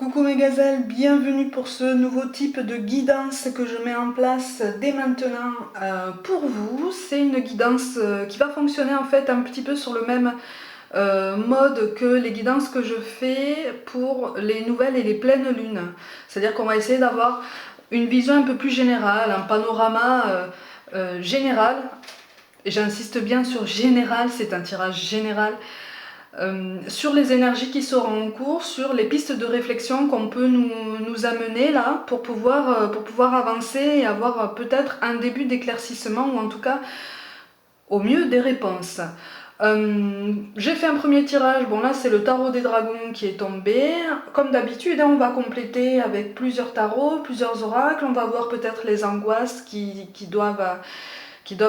Coucou mes gazelles, bienvenue pour ce nouveau type de guidance que je mets en place dès maintenant pour vous. C'est une guidance qui va fonctionner en fait un petit peu sur le même mode que les guidances que je fais pour les nouvelles et les pleines lunes. C'est-à-dire qu'on va essayer d'avoir une vision un peu plus générale, un panorama général. Et j'insiste bien sur général, c'est un tirage général. Sur les énergies qui seront en cours, sur les pistes de réflexion qu'on peut nous amener là pour pouvoir avancer et avoir peut-être un début d'éclaircissement ou en tout cas au mieux des réponses. J'ai fait un premier tirage, bon là c'est le tarot des dragons qui est tombé. Comme d'habitude, on va compléter avec plusieurs tarots, plusieurs oracles, on va voir peut-être les angoisses qui doivent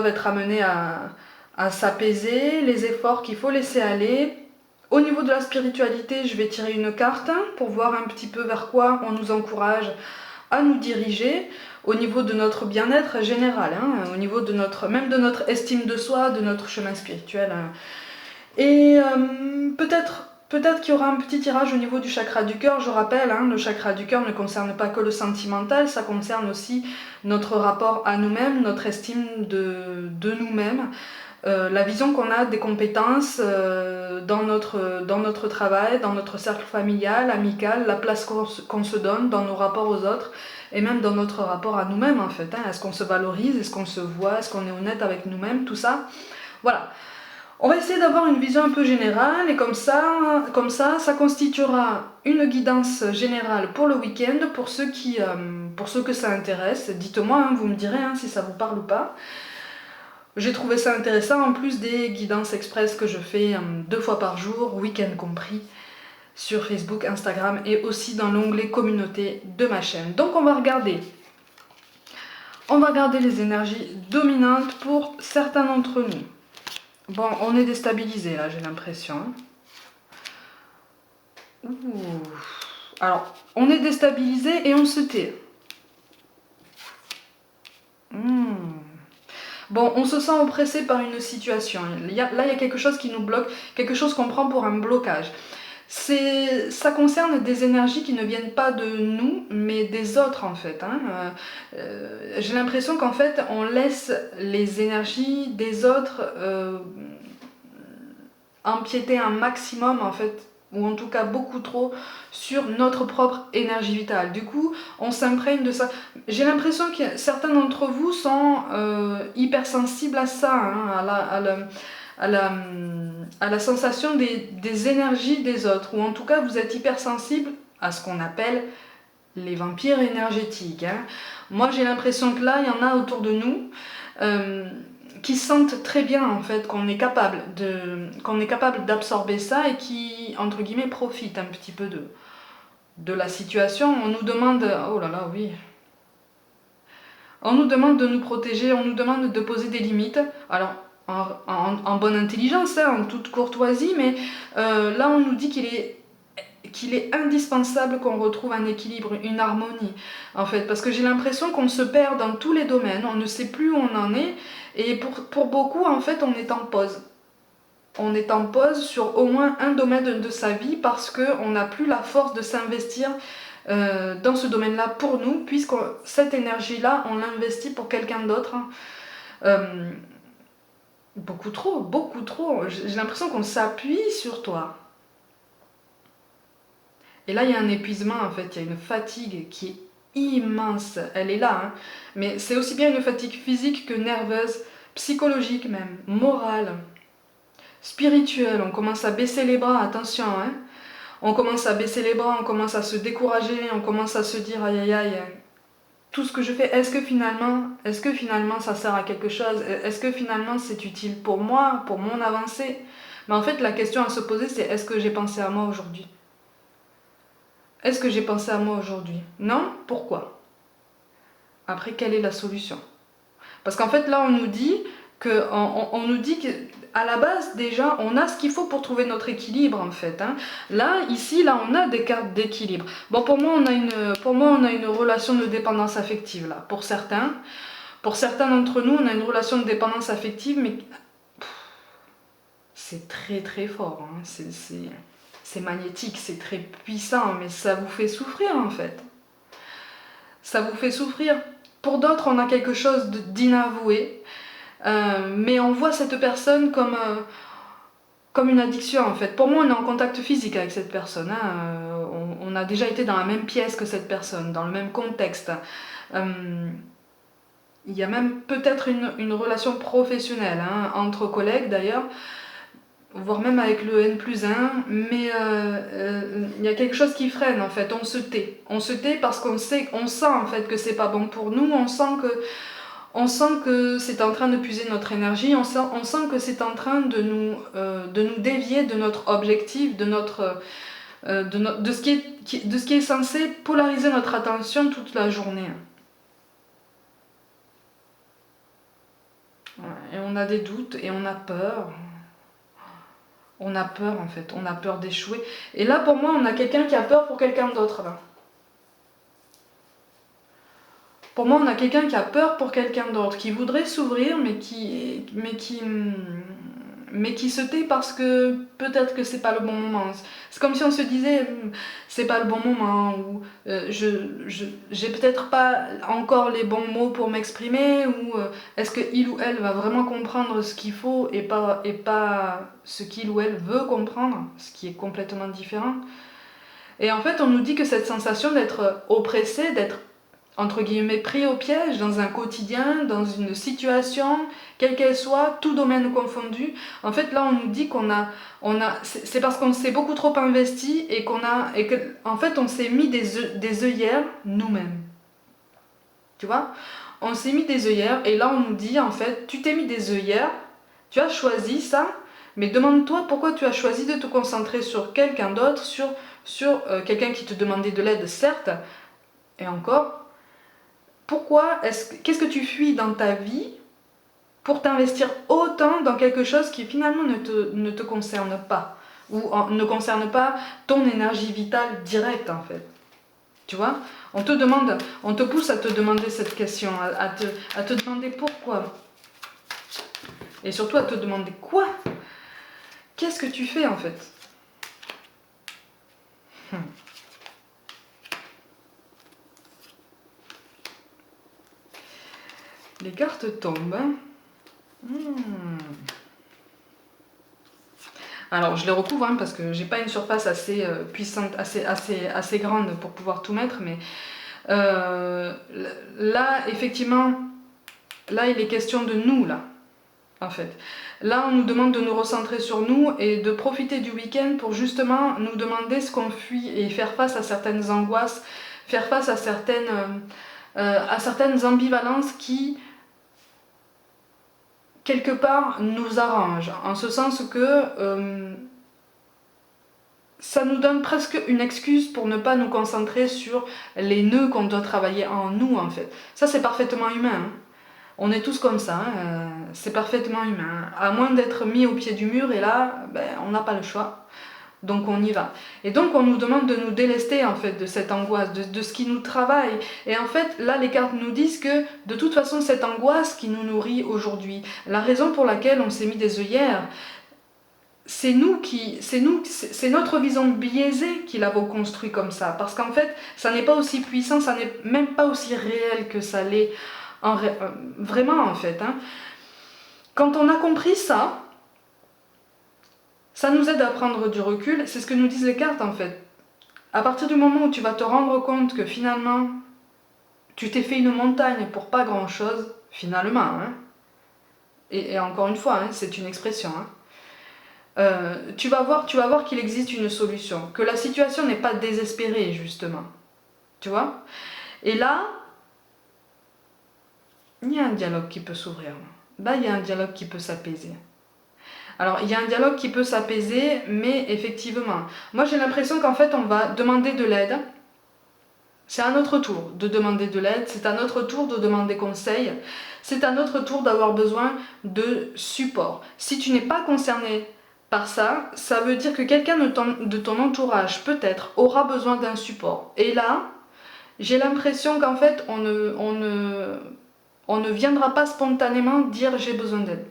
être amenées à s'apaiser, les efforts qu'il faut laisser aller. Au niveau de la spiritualité, je vais tirer une carte pour voir un petit peu vers quoi on nous encourage à nous diriger au niveau de notre bien-être général, au niveau de même de notre estime de soi, de notre chemin spirituel. Et peut-être qu'il y aura un petit tirage au niveau du chakra du cœur. Je rappelle, le chakra du cœur ne concerne pas que le sentimental, ça concerne aussi notre rapport à nous-mêmes, notre estime de nous-mêmes. La vision qu'on a des compétences dans notre travail, dans notre cercle familial, amical, la place qu'on se donne dans nos rapports aux autres et même dans notre rapport à nous-mêmes en fait. Est-ce qu'on se valorise, est-ce qu'on se voit, est-ce qu'on est honnête avec nous-mêmes, tout ça. Voilà. On va essayer d'avoir une vision un peu générale et comme ça, ça constituera une guidance générale pour le week-end, pour ceux que ça intéresse. Dites-moi, vous me direz si ça vous parle ou pas. J'ai trouvé ça intéressant en plus des guidances express que je fais 2 fois par jour, week-end compris, sur Facebook, Instagram et aussi dans l'onglet communauté de ma chaîne. Donc on va regarder les énergies dominantes pour certains d'entre nous. Bon, on est déstabilisé là, j'ai l'impression. Alors, on est déstabilisé et on se tait. Bon, on se sent oppressé par une situation. Là, il y a quelque chose qui nous bloque, quelque chose qu'on prend pour un blocage. Ça concerne des énergies qui ne viennent pas de nous, mais des autres en fait. J'ai l'impression qu'en fait, on laisse les énergies des autres empiéter un maximum en fait, ou en tout cas beaucoup trop, sur notre propre énergie vitale. Du coup, on s'imprègne de ça. J'ai l'impression que certains d'entre vous sont hypersensibles à ça, à la sensation des énergies des autres, ou en tout cas vous êtes hypersensible à ce qu'on appelle les vampires énergétiques. Moi j'ai l'impression que là, il y en a autour de nous qui sentent très bien en fait qu'on est capable d'absorber ça et qui, entre guillemets, profitent un petit peu de la situation. On nous demande, oh là là, oui, on nous demande de nous protéger, on nous demande de poser des limites. Alors, en bonne intelligence, en toute courtoisie, mais là on nous dit qu'il est indispensable qu'on retrouve un équilibre, une harmonie, en fait, parce que j'ai l'impression qu'on se perd dans tous les domaines, on ne sait plus où on en est, et pour beaucoup, en fait, on est en pause. On est en pause sur au moins un domaine de sa vie parce qu'on n'a plus la force de s'investir dans ce domaine-là pour nous, puisque cette énergie-là, on l'investit pour quelqu'un d'autre. Beaucoup trop, beaucoup trop. J'ai l'impression qu'on s'appuie sur toi. Et là, il y a un épuisement, en fait, il y a une fatigue qui est immense. Elle est là, mais c'est aussi bien une fatigue physique que nerveuse, psychologique même, morale, spirituelle. On commence à baisser les bras, attention, On commence à baisser les bras, on commence à se décourager, on commence à se dire aïe aïe aïe, tout ce que je fais, est-ce que finalement ça sert à quelque chose? Est-ce que finalement c'est utile pour moi, pour mon avancée? Mais en fait, la question à se poser, c'est est-ce que j'ai pensé à moi aujourd'hui? Est-ce que j'ai pensé à moi aujourd'hui? Non? Pourquoi? Après, quelle est la solution? Parce qu'en fait, là, on nous dit qu'à la base, déjà, on a ce qu'il faut pour trouver notre équilibre, en fait. Là, ici, on a des cartes d'équilibre. Bon, pour moi, on a une relation de dépendance affective, là. Pour certains d'entre nous, on a une relation de dépendance affective, mais c'est très très fort. C'est c'est magnétique, c'est très puissant, mais ça vous fait souffrir en fait. Ça vous fait souffrir. Pour d'autres, on a quelque chose d'inavoué, mais on voit cette personne comme une addiction en fait. Pour moi, on est en contact physique avec cette personne. Hein. On a déjà été dans la même pièce que cette personne, dans le même contexte. Il y a même peut-être une relation professionnelle, hein, entre collègues d'ailleurs, voire même avec le N+1, mais il y a quelque chose qui freine en fait, on se tait. On se tait parce qu'on sait, on sent en fait que c'est pas bon pour nous, on sent que c'est en train de puiser notre énergie, on sent que c'est en train de nous dévier de notre objectif, de ce qui est censé polariser notre attention toute la journée. Et on a des doutes et on a peur. On a peur en fait, on a peur d'échouer. Et là pour moi on a quelqu'un qui a peur pour quelqu'un d'autre là. Pour moi on a quelqu'un qui a peur pour quelqu'un d'autre, qui voudrait s'ouvrir mais qui se tait parce que peut-être que c'est pas le bon moment. C'est comme si on se disait c'est pas le bon moment, ou j'ai peut-être pas encore les bons mots pour m'exprimer, ou est-ce que il ou elle va vraiment comprendre ce qu'il faut et pas ce qu'il ou elle veut comprendre, ce qui est complètement différent. Et en fait on nous dit que cette sensation d'être oppressé, d'être entre guillemets pris au piège dans un quotidien, dans une situation, quelle qu'elle soit, tout domaine confondu. En fait, là, on nous dit c'est parce qu'on s'est beaucoup trop investi et en fait, on s'est mis des œillères nous-mêmes. Tu vois? On s'est mis des œillères et là, on nous dit, en fait, tu t'es mis des œillères, tu as choisi ça, mais demande-toi pourquoi tu as choisi de te concentrer sur quelqu'un d'autre, sur quelqu'un qui te demandait de l'aide, certes, et encore. Qu'est-ce que tu fuis dans ta vie pour t'investir autant dans quelque chose qui finalement ne te concerne pas, ou ne concerne pas ton énergie vitale directe en fait. Tu vois, on te pousse à te demander cette question, à te demander pourquoi. Et surtout à te demander quoi? Qu'est-ce que tu fais en fait? Les cartes tombent. Alors je les recouvre hein, parce que j'ai pas une surface assez puissante, assez grande pour pouvoir tout mettre, mais là effectivement, là il est question de nous là, en fait. Là on nous demande de nous recentrer sur nous et de profiter du week-end pour justement nous demander ce qu'on fuit et faire face à certaines angoisses, faire face à certaines ambivalences qui quelque part nous arrange, en ce sens que ça nous donne presque une excuse pour ne pas nous concentrer sur les nœuds qu'on doit travailler en nous en fait. Ça c'est parfaitement humain, hein. On est tous comme ça, hein. C'est parfaitement humain, à moins d'être mis au pied du mur et là on n'a pas le choix. Donc on y va. Et donc on nous demande de nous délester en fait de cette angoisse, de ce qui nous travaille. Et en fait là les cartes nous disent que de toute façon cette angoisse qui nous nourrit aujourd'hui, la raison pour laquelle on s'est mis des œillères, c'est notre vision biaisée qui l'avons construit comme ça. Parce qu'en fait ça n'est pas aussi puissant, ça n'est même pas aussi réel que ça l'est vraiment en fait. Hein. Quand on a compris ça, ça nous aide à prendre du recul, c'est ce que nous disent les cartes en fait. À partir du moment où tu vas te rendre compte que finalement, tu t'es fait une montagne pour pas grand chose, finalement, hein, et encore une fois, hein, c'est une expression, hein, tu vas voir qu'il existe une solution, que la situation n'est pas désespérée justement, tu vois. Et là, il y a un dialogue qui peut s'ouvrir, là il y a un dialogue qui peut s'apaiser. Alors, il y a un dialogue qui peut s'apaiser, mais effectivement, moi j'ai l'impression qu'en fait, on va demander de l'aide. C'est à notre tour de demander de l'aide, c'est à notre tour de demander conseil, c'est à notre tour d'avoir besoin de support. Si tu n'es pas concerné par ça, ça veut dire que quelqu'un de ton entourage, peut-être, aura besoin d'un support. Et là, j'ai l'impression qu'en fait, on ne viendra pas spontanément dire j'ai besoin d'aide.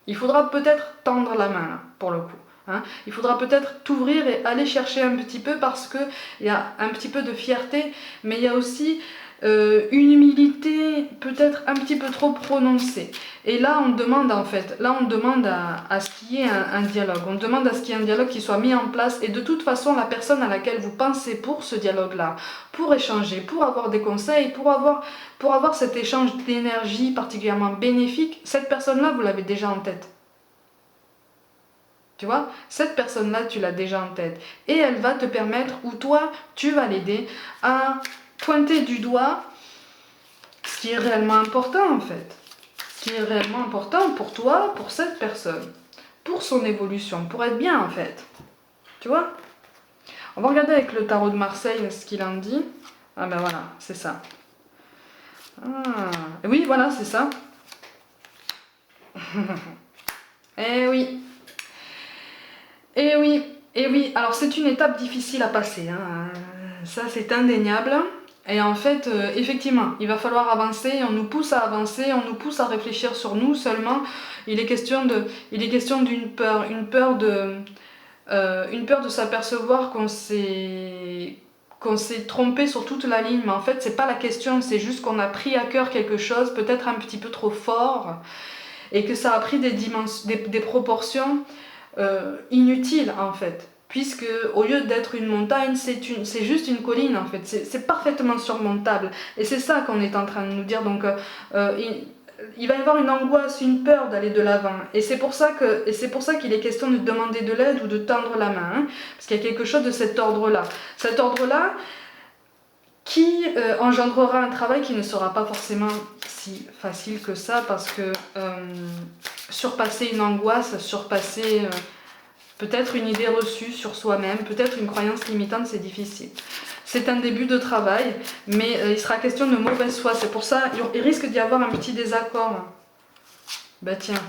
Il faudra peut-être tendre la main, là, pour le coup. Hein. Il faudra peut-être t'ouvrir et aller chercher un petit peu parce qu'il y a un petit peu de fierté, mais il y a aussi une humilité peut-être un petit peu trop prononcée. Et là on demande en fait, là on demande à ce qu'il y ait un dialogue, on demande à ce qu'il y ait un dialogue qui soit mis en place et de toute façon la personne à laquelle vous pensez pour ce dialogue-là, pour échanger, pour avoir des conseils, pour avoir cet échange d'énergie particulièrement bénéfique, cette personne-là vous l'avez déjà en tête. Tu vois, cette personne-là, tu l'as déjà en tête. Et elle va te permettre, ou toi, tu vas l'aider à pointer du doigt ce qui est réellement important en fait. Ce qui est réellement important pour toi, pour cette personne, pour son évolution, pour être bien en fait. Tu vois? On va regarder avec le tarot de Marseille ce qu'il en dit. Ah ben voilà, c'est ça. Ah, oui, voilà, c'est ça. Eh oui. Eh oui, eh oui. Alors c'est une étape difficile à passer, hein. Ça c'est indéniable. Et en fait, effectivement, il va falloir avancer, on nous pousse à avancer, on nous pousse à réfléchir sur nous seulement. Il est question d'une peur, une peur de s'apercevoir qu'on s'est trompé sur toute la ligne, mais en fait c'est pas la question, c'est juste qu'on a pris à cœur quelque chose, peut-être un petit peu trop fort, et que ça a pris des proportions inutiles en fait. Puisque au lieu d'être une montagne, c'est juste une colline en fait, c'est parfaitement surmontable. Et c'est ça qu'on est en train de nous dire. Donc il va y avoir une angoisse, une peur d'aller de l'avant. Et c'est pour ça qu'il est question de demander de l'aide ou de tendre la main. Hein, parce qu'il y a quelque chose de cet ordre-là. Cet ordre-là qui engendrera un travail qui ne sera pas forcément si facile que ça, parce que surpasser une angoisse, surpasser peut-être une idée reçue sur soi-même, peut-être une croyance limitante, c'est difficile. C'est un début de travail, mais il sera question de mauvaise foi. C'est pour ça il risque d'y avoir un petit désaccord. Bah tiens.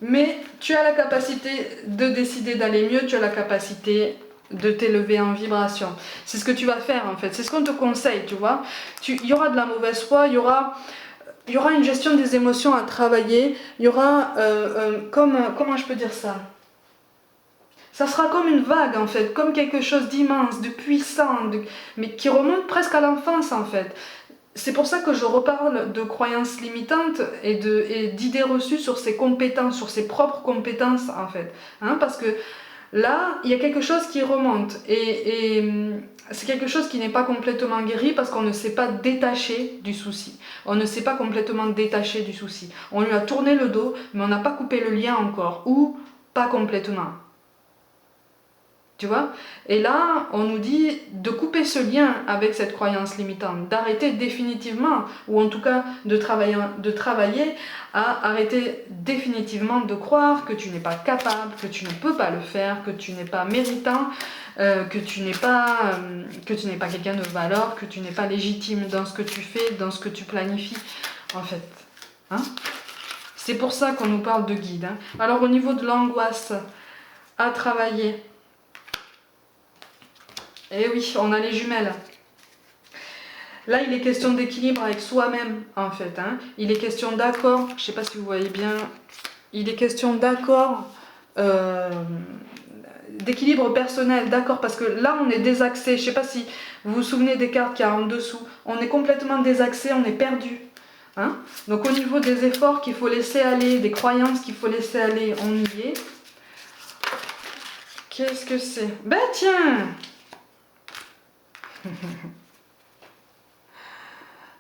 Mais tu as la capacité de décider d'aller mieux, tu as la capacité de t'élever en vibration. C'est ce que tu vas faire en fait, c'est ce qu'on te conseille, tu vois. Il y aura de la mauvaise foi, il y aura une gestion des émotions à travailler, il y aura, comment je peux dire ça? Ça sera comme une vague en fait, comme quelque chose d'immense, de puissant, mais qui remonte presque à l'enfance en fait. C'est pour ça que je reparle de croyances limitantes et d'idées reçues sur ses compétences, sur ses propres compétences en fait. Hein, parce que là, il y a quelque chose qui remonte et c'est quelque chose qui n'est pas complètement guéri parce qu'on ne s'est pas détaché du souci. On ne s'est pas complètement détaché du souci. On lui a tourné le dos, mais on n'a pas coupé le lien encore, ou pas complètement. Tu vois? Et là, on nous dit de couper ce lien avec cette croyance limitante, d'arrêter définitivement, ou en tout cas de travailler à arrêter définitivement de croire que tu n'es pas capable, que tu ne peux pas le faire, que tu n'es pas méritant, que tu n'es pas quelqu'un de valeur, que tu n'es pas légitime dans ce que tu fais, dans ce que tu planifies, en fait. Hein? C'est pour ça qu'on nous parle de guide. Hein. Alors au niveau de l'angoisse à travailler, eh oui, on a les jumelles. Là, il est question d'équilibre avec soi-même, en fait. Hein. Il est question d'accord, je ne sais pas si vous voyez bien, il est question d'accord, d'équilibre personnel, d'accord, parce que là, on est désaxé. Je ne sais pas si vous vous souvenez des cartes qu'il y a en dessous. On est complètement désaxé, on est perdu. Hein. Donc, au niveau des efforts qu'il faut laisser aller, des croyances qu'il faut laisser aller, on y est. Qu'est-ce que c'est? Ben tiens!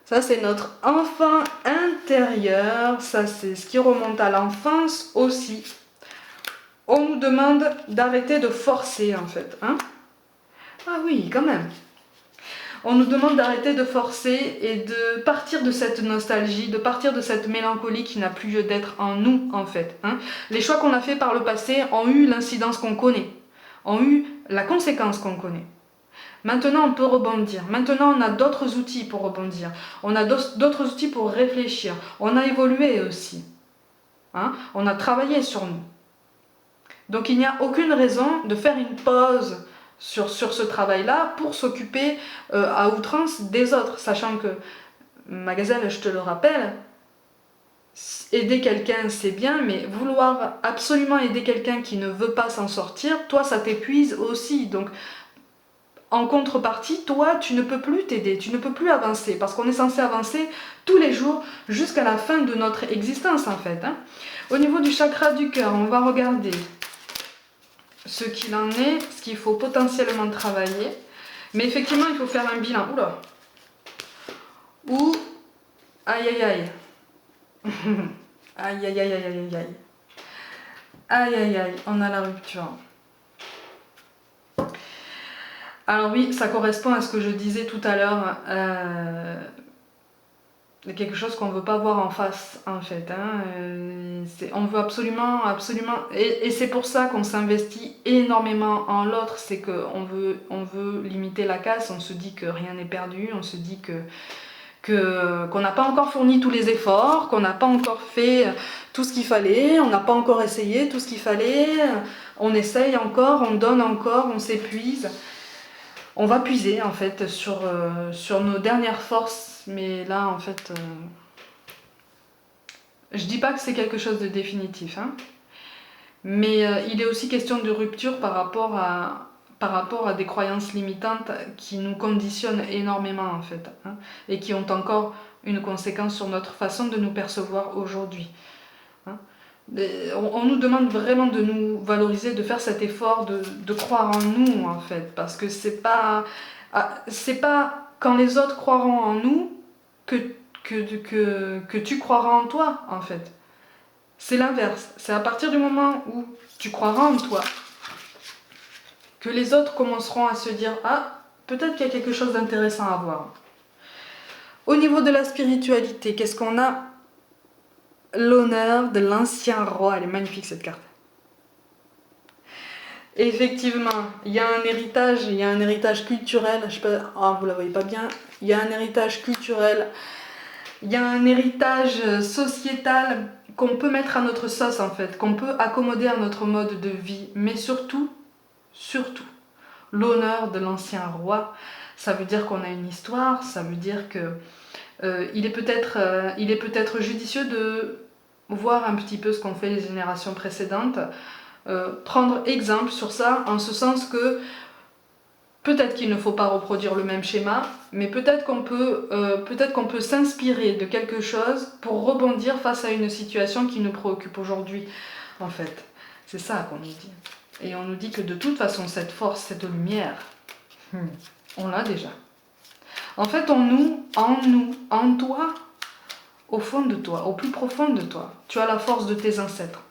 Ça, c'est notre enfant intérieur. Ça, c'est ce qui remonte à l'enfance aussi. On nous demande d'arrêter de forcer, en fait. Hein? Ah oui, quand même. On nous demande d'arrêter de forcer et de partir de cette nostalgie, de partir de cette mélancolie qui n'a plus lieu d'être en nous, en fait. Hein? Les choix qu'on a faits par le passé ont eu l'incidence qu'on connaît, ont eu la conséquence qu'on connaît. Maintenant, on peut rebondir. Maintenant, on a d'autres outils pour rebondir. On a d'autres outils pour réfléchir. On a évolué aussi. Hein? On a travaillé sur nous. Donc, il n'y a aucune raison de faire une pause sur ce travail-là pour s'occuper à outrance des autres. Sachant que, ma gazelle, je te le rappelle, aider quelqu'un c'est bien, mais vouloir absolument aider quelqu'un qui ne veut pas s'en sortir, toi ça t'épuise aussi. Donc en contrepartie, toi tu ne peux plus t'aider, tu ne peux plus avancer, parce qu'on est censé avancer tous les jours jusqu'à la fin de notre existence en fait. Hein. Au niveau du chakra du cœur, on va regarder ce qu'il en est, ce qu'il faut potentiellement travailler. Mais effectivement, il faut faire un bilan. Oula. Ou aïe aïe aïe. Aïe aïe aïe aïe aïe aïe. Aïe aïe aïe, on a la rupture. Alors oui, ça correspond à ce que je disais tout à l'heure. Quelque chose qu'on ne veut pas voir en face en fait. Hein. On veut absolument, absolument... Et c'est pour ça qu'on s'investit énormément en l'autre. C'est qu'on veut limiter la casse, on se dit que rien n'est perdu, on se dit qu'on n'a pas encore fourni tous les efforts, qu'on n'a pas encore fait tout ce qu'il fallait, on n'a pas encore essayé tout ce qu'il fallait, on essaye encore, on donne encore, on s'épuise. On va puiser en fait sur nos dernières forces, mais là en fait, je dis pas que c'est quelque chose de définitif, hein, mais il est aussi question de rupture par rapport à des croyances limitantes qui nous conditionnent énormément en fait, hein, et qui ont encore une conséquence sur notre façon de nous percevoir aujourd'hui. Hein. On nous demande vraiment de nous valoriser, de faire cet effort, de croire en nous en fait, parce que c'est pas quand les autres croiront en nous que tu croiras en toi en fait. C'est l'inverse, c'est à partir du moment où tu croiras en toi que les autres commenceront à se dire « Ah, peut-être qu'il y a quelque chose d'intéressant à voir ». Au niveau de la spiritualité, qu'est-ce qu'on a? L'honneur de l'ancien roi, elle est magnifique cette carte. Effectivement, il y a un héritage culturel, je sais pas, oh, vous la voyez pas bien, il y a un héritage culturel, il y a un héritage sociétal qu'on peut mettre à notre sauce en fait, qu'on peut accommoder à notre mode de vie, mais surtout, l'honneur de l'ancien roi, ça veut dire qu'on a une histoire, ça veut dire que il est peut-être judicieux de voir un petit peu ce qu'ont fait les générations précédentes, prendre exemple sur ça, en ce sens que peut-être qu'il ne faut pas reproduire le même schéma, mais peut-être qu'on peut s'inspirer de quelque chose pour rebondir face à une situation qui nous préoccupe aujourd'hui, en fait. C'est ça qu'on nous dit. Et on nous dit que de toute façon, cette force, cette lumière, on l'a déjà. En fait, en toi, au fond de toi, au plus profond de toi, tu as la force de tes ancêtres.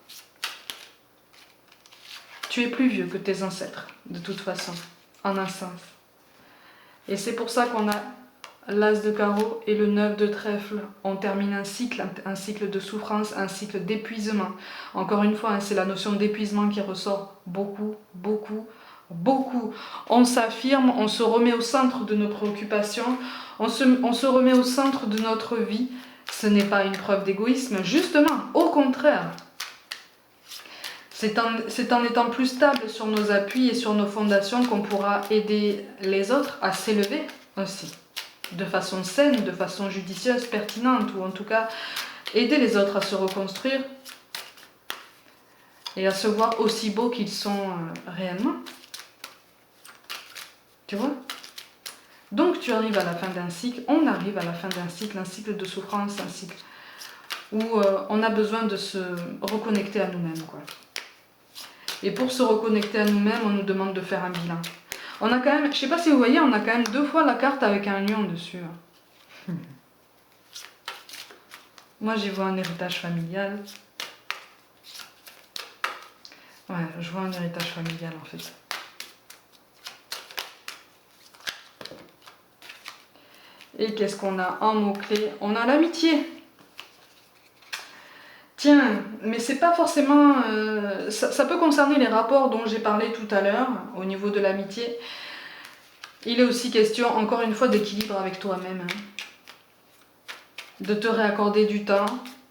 Tu es plus vieux que tes ancêtres, de toute façon, en un sens. Et c'est pour ça qu'on a l'as de carreau et le 9 de trèfle. On termine un cycle de souffrance, un cycle d'épuisement. Encore une fois, hein, c'est la notion d'épuisement qui ressort beaucoup, beaucoup, beaucoup. On s'affirme, on se remet au centre de nos préoccupations, on se remet au centre de notre vie. Ce n'est pas une preuve d'égoïsme, justement, au contraire. C'est en étant plus stable sur nos appuis et sur nos fondations qu'on pourra aider les autres à s'élever aussi, de façon saine, de façon judicieuse, pertinente, ou en tout cas aider les autres à se reconstruire et à se voir aussi beaux qu'ils sont réellement. Tu vois ? Donc tu arrives à la fin d'un cycle, on arrive à la fin d'un cycle, un cycle de souffrance, un cycle où on a besoin de se reconnecter à nous-mêmes, quoi. Et pour se reconnecter à nous-mêmes, on nous demande de faire un bilan. On a quand même, je sais pas si vous voyez, on a quand même 2 fois la carte avec un lion dessus. Moi j'y vois un héritage familial. Ouais, je vois un héritage familial en fait. Et qu'est-ce qu'on a en mots-clés? On a l'amitié. Tiens, mais c'est pas forcément... ça peut concerner les rapports dont j'ai parlé tout à l'heure, au niveau de l'amitié. Il est aussi question, encore une fois, d'équilibre avec toi-même. Hein. De te réaccorder du temps,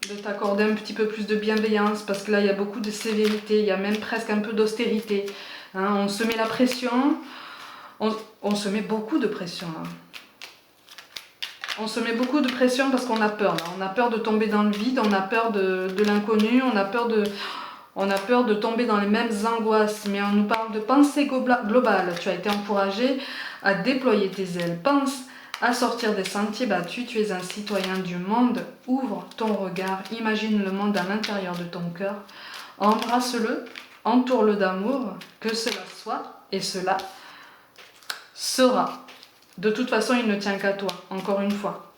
de t'accorder un petit peu plus de bienveillance, parce que là, il y a beaucoup de sévérité, il y a même presque un peu d'austérité. Hein. On se met la pression, on se met beaucoup de pression. Hein. On se met beaucoup de pression parce qu'on a peur. Là. On a peur de tomber dans le vide, on a peur de l'inconnu, on a peur de tomber dans les mêmes angoisses. Mais on nous parle de pensée globale. Tu as été encouragé à déployer tes ailes. Pense à sortir des sentiers battus. Tu es un citoyen du monde. Ouvre ton regard. Imagine le monde à l'intérieur de ton cœur. Embrasse-le. Entoure-le d'amour. Que cela soit et cela sera. De toute façon, il ne tient qu'à toi, encore une fois.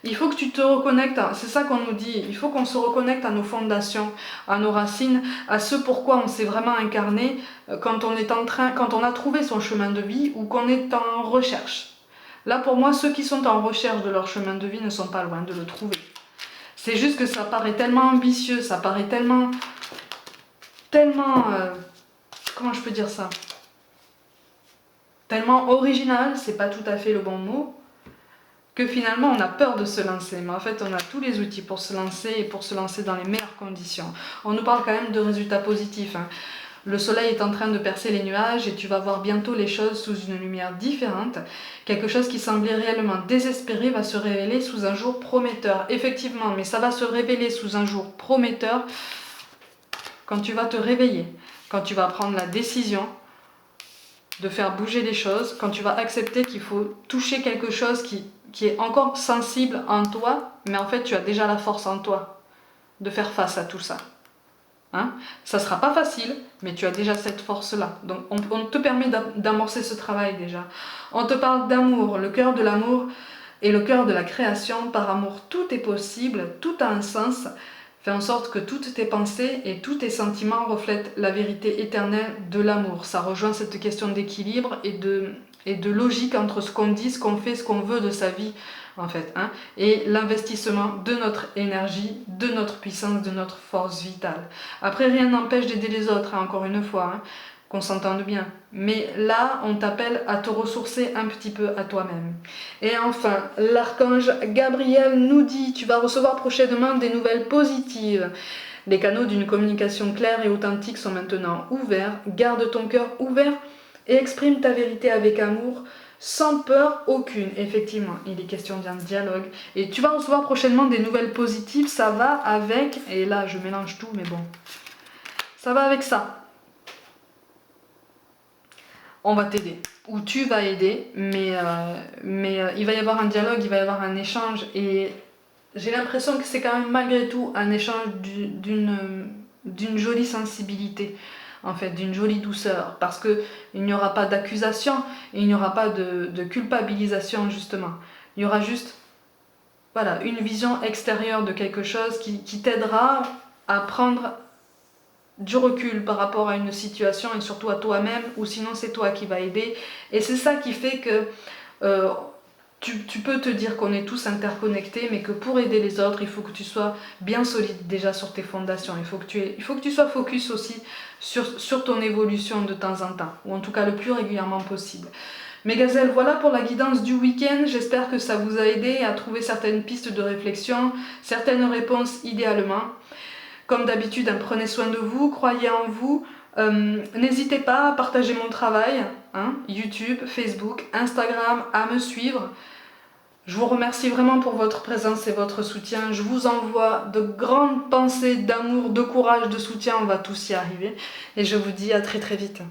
Il faut que tu te reconnectes, c'est ça qu'on nous dit, il faut qu'on se reconnecte à nos fondations, à nos racines, à ce pourquoi on s'est vraiment incarné quand on a trouvé son chemin de vie ou qu'on est en recherche. Là, pour moi, ceux qui sont en recherche de leur chemin de vie ne sont pas loin de le trouver. C'est juste que ça paraît tellement ambitieux, ça paraît tellement... comment je peux dire ça? Tellement original, c'est pas tout à fait le bon mot, que finalement on a peur de se lancer. Mais en fait, on a tous les outils pour se lancer et pour se lancer dans les meilleures conditions. On nous parle quand même de résultats positifs. Hein. Le soleil est en train de percer les nuages et tu vas voir bientôt les choses sous une lumière différente. Quelque chose qui semblait réellement désespéré va se révéler sous un jour prometteur. Effectivement, mais ça va se révéler sous un jour prometteur quand tu vas te réveiller, quand tu vas prendre la décision de faire bouger les choses, quand tu vas accepter qu'il faut toucher quelque chose qui est encore sensible en toi, mais en fait tu as déjà la force en toi de faire face à tout ça. Hein? Ça ne sera pas facile, mais tu as déjà cette force-là. Donc on te permet d'amorcer ce travail déjà. On te parle d'amour, le cœur de l'amour et le cœur de la création. Par amour, tout est possible, tout a un sens. Fais en sorte que toutes tes pensées et tous tes sentiments reflètent la vérité éternelle de l'amour. Ça rejoint cette question d'équilibre et de logique entre ce qu'on dit, ce qu'on fait, ce qu'on veut de sa vie, en fait. Hein, et l'investissement de notre énergie, de notre puissance, de notre force vitale. Après, rien n'empêche d'aider les autres, hein, encore une fois, hein, qu'on s'entende bien. Mais là, on t'appelle à te ressourcer un petit peu à toi-même. Et enfin, l'archange Gabriel nous dit, tu vas recevoir prochainement des nouvelles positives. Les canaux d'une communication claire et authentique sont maintenant ouverts. Garde ton cœur ouvert et exprime ta vérité avec amour, sans peur aucune. Effectivement, il est question d'un dialogue. Et tu vas recevoir prochainement des nouvelles positives. Ça va avec, et là je mélange tout, mais bon, ça va avec ça. On va t'aider, ou tu vas aider, mais il va y avoir un dialogue, il va y avoir un échange, et j'ai l'impression que c'est quand même malgré tout un échange d'une jolie sensibilité, en fait, d'une jolie douceur, parce qu'il n'y aura pas d'accusation, et il n'y aura pas de culpabilisation, justement. Il y aura juste, voilà, une vision extérieure de quelque chose qui t'aidera à prendre du recul par rapport à une situation et surtout à toi-même, ou sinon c'est toi qui va aider. Et c'est ça qui fait que tu peux te dire qu'on est tous interconnectés, mais que pour aider les autres, il faut que tu sois bien solide déjà sur tes fondations. Il faut que tu sois focus aussi sur ton évolution de temps en temps, ou en tout cas le plus régulièrement possible. Mes gazelles, voilà pour la guidance du week-end. J'espère que ça vous a aidé à trouver certaines pistes de réflexion, certaines réponses idéalement. Comme d'habitude, hein, prenez soin de vous, croyez en vous. N'hésitez pas à partager mon travail, hein, YouTube, Facebook, Instagram, à me suivre. Je vous remercie vraiment pour votre présence et votre soutien. Je vous envoie de grandes pensées d'amour, de courage, de soutien. On va tous y arriver. Et je vous dis à très très vite.